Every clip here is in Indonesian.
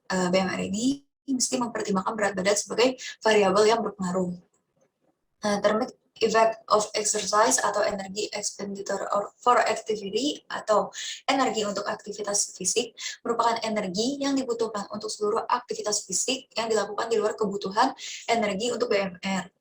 BMR ini mesti mempertimbangkan berat badan sebagai variabel yang berpengaruh. Thermic effect of exercise atau energi expenditure for activity atau energi untuk aktivitas fisik merupakan energi yang dibutuhkan untuk seluruh aktivitas fisik yang dilakukan di luar kebutuhan energi untuk BMR.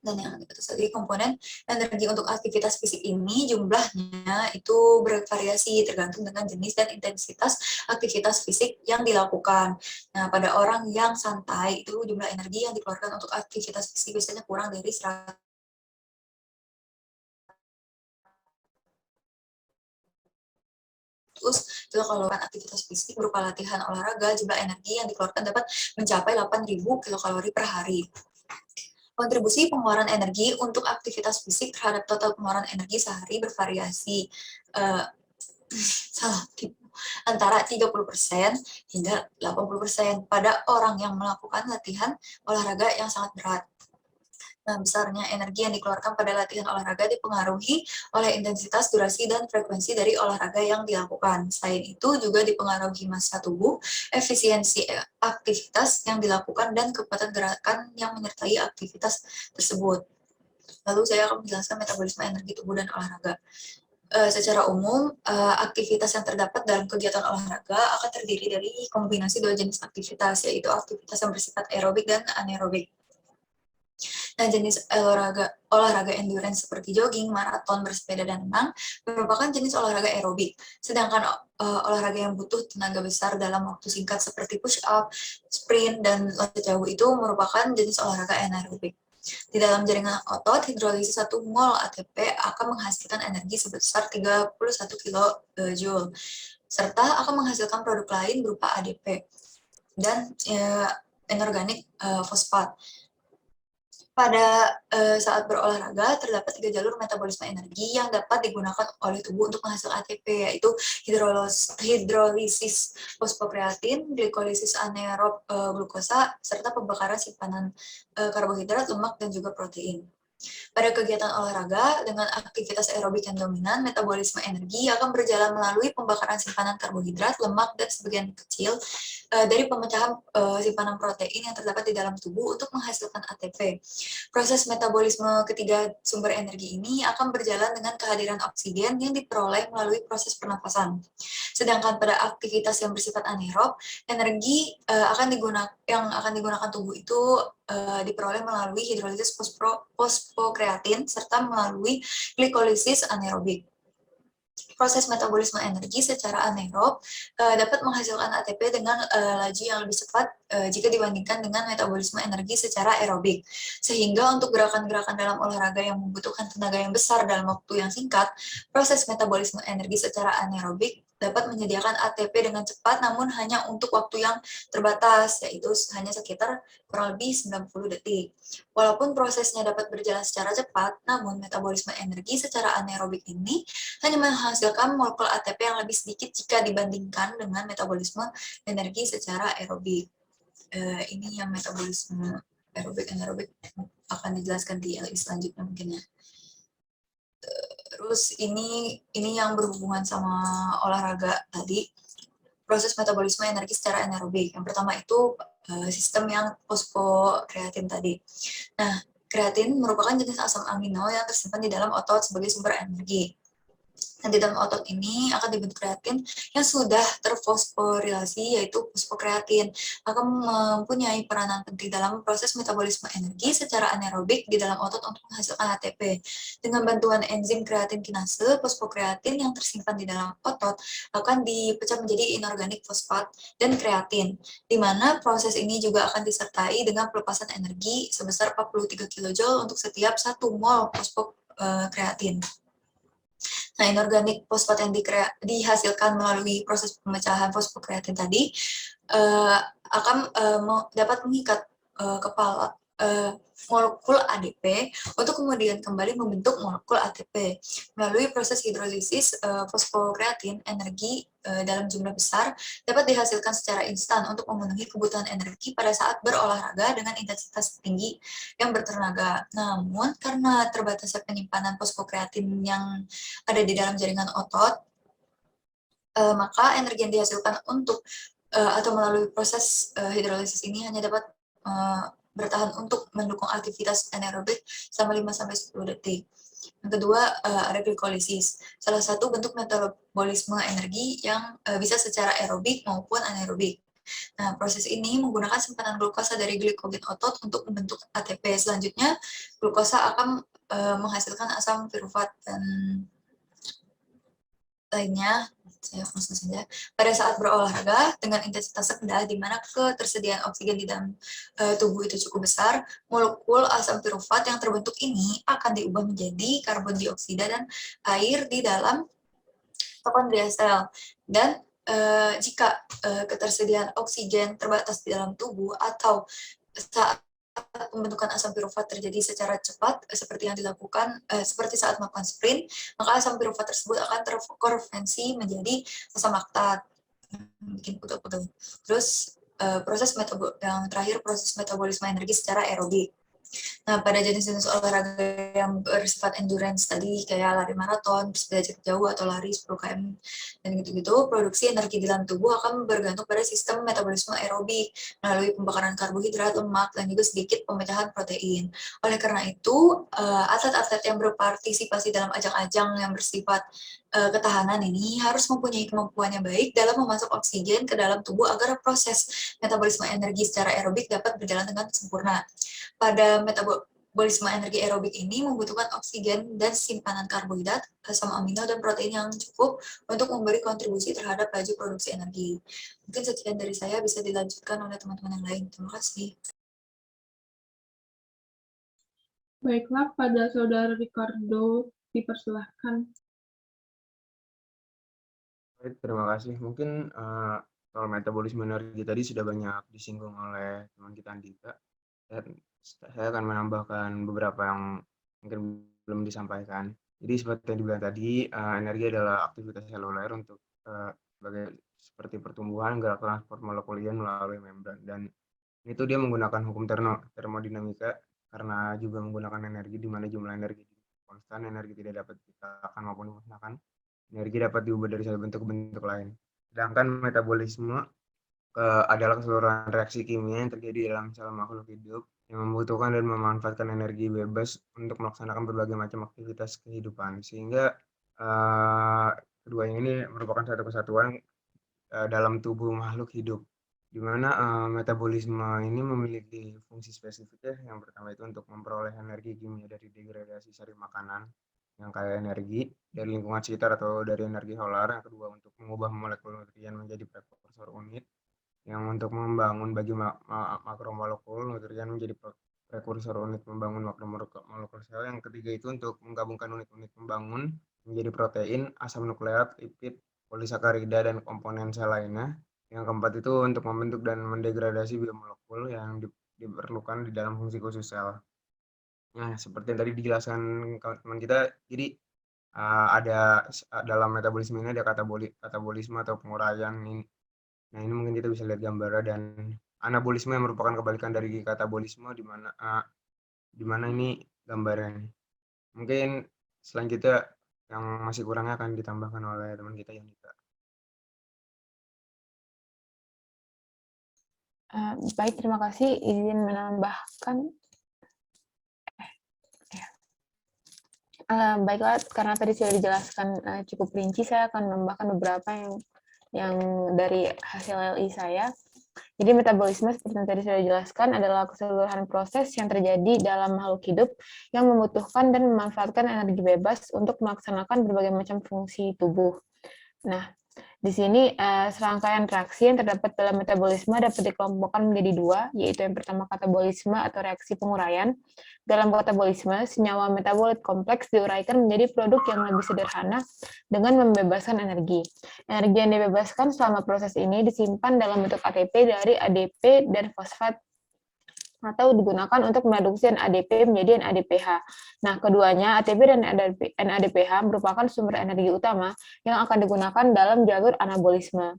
Dan yang tadi komponen energi untuk aktivitas fisik ini jumlahnya itu bervariasi tergantung dengan jenis dan intensitas aktivitas fisik yang dilakukan. Nah, pada orang yang santai itu jumlah energi yang dikeluarkan untuk aktivitas fisik biasanya kurang dari 100. Kalau aktivitas fisik berupa latihan olahraga, jumlah energi yang dikeluarkan dapat mencapai 8.000 kilokalori per hari. Kontribusi pengeluaran energi untuk aktivitas fisik terhadap total pengeluaran energi sehari bervariasi antara 30% hingga 80% pada orang yang melakukan latihan olahraga yang sangat berat. Nah, besarnya energi yang dikeluarkan pada latihan olahraga dipengaruhi oleh intensitas, durasi, dan frekuensi dari olahraga yang dilakukan. Selain itu, juga dipengaruhi massa tubuh, efisiensi aktivitas yang dilakukan, dan kekuatan gerakan yang menyertai aktivitas tersebut. Lalu saya akan menjelaskan metabolisme energi tubuh dan olahraga. Secara umum, aktivitas yang terdapat dalam kegiatan olahraga akan terdiri dari kombinasi dua jenis aktivitas, yaitu aktivitas yang bersifat aerobik dan anaerobik. Nah, jenis olahraga endurance seperti jogging, maraton, bersepeda, dan renang merupakan jenis olahraga aerobik. Sedangkan olahraga yang butuh tenaga besar dalam waktu singkat seperti push-up, sprint, dan loncat jauh itu merupakan jenis olahraga anaerobik. Di dalam jaringan otot, hidrolisis 1 mol ATP akan menghasilkan energi sebesar 31 kJ, serta akan menghasilkan produk lain berupa ADP dan inorganik fosfat. Pada saat berolahraga, terdapat 3 jalur metabolisme energi yang dapat digunakan oleh tubuh untuk menghasilkan ATP, yaitu hidrolisis fosfokreatin, glikolisis anaerob glukosa, serta pembakaran simpanan karbohidrat, lemak, dan juga protein. Pada kegiatan olahraga, dengan aktivitas aerobik yang dominan, metabolisme energi akan berjalan melalui pembakaran simpanan karbohidrat, lemak, dan sebagian kecil dari pemecahan simpanan protein yang terdapat di dalam tubuh untuk menghasilkan ATP. Proses metabolisme ketiga sumber energi ini akan berjalan dengan kehadiran oksigen yang diperoleh melalui proses pernapasan. Sedangkan pada aktivitas yang bersifat anaerob, energi yang akan digunakan tubuh itu diperoleh melalui hidrolisis fosfokreatin serta melalui glikolisis anaerobik. Proses metabolisme energi secara anaerob dapat menghasilkan ATP dengan laju yang lebih cepat jika dibandingkan dengan metabolisme energi secara aerobik. Sehingga untuk gerakan-gerakan dalam olahraga yang membutuhkan tenaga yang besar dalam waktu yang singkat, proses metabolisme energi secara anaerobik dapat menyediakan ATP dengan cepat, namun hanya untuk waktu yang terbatas, yaitu hanya sekitar kurang lebih 90 detik. Walaupun prosesnya dapat berjalan secara cepat, namun metabolisme energi secara anaerobik ini hanya menghasilkan molekul ATP yang lebih sedikit jika dibandingkan dengan metabolisme energi secara aerobik. Ini yang metabolisme aerobik anaerobik akan dijelaskan di LI selanjutnya mungkin ya. Terus ini yang berhubungan sama olahraga tadi, proses metabolisme energi secara anaerobik. Yang pertama itu sistem yang fosfokreatin tadi. Nah, kreatin merupakan jenis asam amino yang tersimpan di dalam otot sebagai sumber energi. Nah, di dalam otot ini akan dibentuk kreatin yang sudah terfosforilasi, yaitu fosfokreatin, akan mempunyai peranan penting dalam proses metabolisme energi secara anaerobik di dalam otot untuk menghasilkan ATP. Dengan bantuan enzim kreatin kinase, fosfokreatin yang tersimpan di dalam otot akan dipecah menjadi inorganik fosfat dan kreatin, di mana proses ini juga akan disertai dengan pelepasan energi sebesar 43 kJ untuk setiap 1 mol fosfokreatin. Nah, inorganik fosfat yang dihasilkan melalui proses pemecahan fosfokreatin tadi akan dapat mengikat kepala molekul ADP untuk kemudian kembali membentuk molekul ATP. Melalui proses hidrolisis fosfokreatin, energi dalam jumlah besar dapat dihasilkan secara instan untuk memenuhi kebutuhan energi pada saat berolahraga dengan intensitas tinggi yang bertenaga. Namun, karena terbatasnya penyimpanan fosfokreatin yang ada di dalam jaringan otot, maka energi yang dihasilkan untuk atau melalui proses hidrolisis ini hanya dapat bertahan untuk mendukung aktivitas anaerobik selama 5-10 detik. Yang kedua, ada glikolisis, salah satu bentuk metabolisme energi yang bisa secara aerobik maupun anaerobik. Nah, proses ini menggunakan simpanan glukosa dari glikogen otot untuk membentuk ATP. Selanjutnya, glukosa akan menghasilkan asam pirufat dan lainnya. Saya langsung saja. Pada saat berolahraga dengan intensitas rendah, di mana ketersediaan oksigen di dalam tubuh itu cukup besar, molekul asam pirufat yang terbentuk ini akan diubah menjadi karbon dioksida dan air di dalam mitokondria sel. Dan jika ketersediaan oksigen terbatas di dalam tubuh atau saat pembentukan asam pirufat terjadi secara cepat seperti yang dilakukan seperti saat melakukan sprint, maka asam pirufat tersebut akan terkonversi menjadi asam laktat, bikin pegel-pegel. Terus yang terakhir proses metabolisme energi secara aerobik. Nah, pada jenis-jenis olahraga yang bersifat endurance tadi, kayak lari maraton, bersepeda jarak jauh, atau lari 10 km, dan gitu-gitu, produksi energi di dalam tubuh akan bergantung pada sistem metabolisme aerobik, melalui pembakaran karbohidrat, lemak, dan juga sedikit pemecahan protein. Oleh karena itu, atlet-atlet yang berpartisipasi dalam ajang-ajang yang bersifat ketahanan ini harus mempunyai kemampuan yang baik dalam memasok oksigen ke dalam tubuh agar proses metabolisme energi secara aerobik dapat berjalan dengan sempurna. Pada metabolisme energi aerobik ini membutuhkan oksigen dan simpanan karbohidrat, asam amino, dan protein yang cukup untuk memberi kontribusi terhadap laju produksi energi. Mungkin sekian dari saya, bisa dilanjutkan oleh teman-teman yang lain. Terima kasih. Baiklah, pada Saudara Ricardo, dipersilahkan. Baik, terima kasih. Mungkin soal metabolisme energi tadi sudah banyak disinggung oleh teman kita Andika. Saya akan menambahkan beberapa yang mungkin belum disampaikan. Jadi seperti yang dibilang tadi, energi adalah aktivitas seluler untuk seperti pertumbuhan, gerak transport molekuler melalui membran. Dan itu dia menggunakan hukum termodinamika karena juga menggunakan energi di mana jumlah energi konstan, energi tidak dapat ditekan maupun dimusnahkan. Energi dapat diubah dari satu bentuk ke bentuk lain. Sedangkan metabolisme adalah keseluruhan reaksi kimia yang terjadi dalam sel makhluk hidup yang membutuhkan dan memanfaatkan energi bebas untuk melaksanakan berbagai macam aktivitas kehidupan. Sehingga keduanya ini merupakan satu kesatuan dalam tubuh makhluk hidup, di mana metabolisme ini memiliki fungsi spesifik ya. Yang pertama itu untuk memperoleh energi kimia dari degradasi sari makanan yang kaya energi dari lingkungan sekitar atau dari energi solar. Yang kedua untuk mengubah molekul nutrien menjadi prekursor unit yang untuk membangun bagi makromolekul nutrien menjadi prekursor unit membangun makromolekul sel. Yang ketiga itu untuk menggabungkan unit-unit pembangun menjadi protein, asam nukleat, lipid, polisakarida, dan komponen sel lainnya. Yang keempat itu untuk membentuk dan mendegradasi biomolekul yang diperlukan di dalam fungsi khusus sel. Nah, seperti yang tadi dijelaskan teman kita, jadi ada dalam metabolisme ini ada katabolisme atau penguraian ini. Nah, ini mungkin kita bisa lihat gambarnya, dan anabolisme yang merupakan kebalikan dari katabolisme di mana ini gambarnya. Mungkin selanjutnya yang masih kurangnya akan ditambahkan oleh teman kita yang juga. Baik, terima kasih. Izin menambahkan. Baiklah, karena tadi sudah dijelaskan cukup rinci, saya akan menambahkan beberapa yang dari hasil LI saya. Jadi metabolisme seperti yang tadi sudah dijelaskan adalah keseluruhan proses yang terjadi dalam makhluk hidup yang membutuhkan dan memanfaatkan energi bebas untuk melaksanakan berbagai macam fungsi tubuh. Nah, di sini serangkaian reaksi yang terdapat dalam metabolisme dapat dikelompokkan menjadi dua, yaitu yang pertama katabolisme atau reaksi penguraian. Dalam katabolisme, senyawa metabolit kompleks diuraikan menjadi produk yang lebih sederhana dengan membebaskan energi. Energi yang dibebaskan selama proses ini disimpan dalam bentuk ATP dari ADP dan fosfat atau digunakan untuk mereduksi NADP menjadi NADPH. Nah, keduanya, ATP dan NADPH, merupakan sumber energi utama yang akan digunakan dalam jalur anabolisme.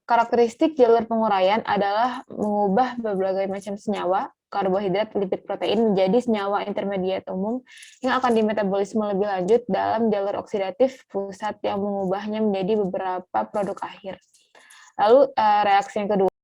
Karakteristik jalur penguraian adalah mengubah berbagai macam senyawa, karbohidrat, lipid, protein menjadi senyawa intermediat umum yang akan dimetabolisme lebih lanjut dalam jalur oksidatif pusat yang mengubahnya menjadi beberapa produk akhir. Lalu reaksi yang kedua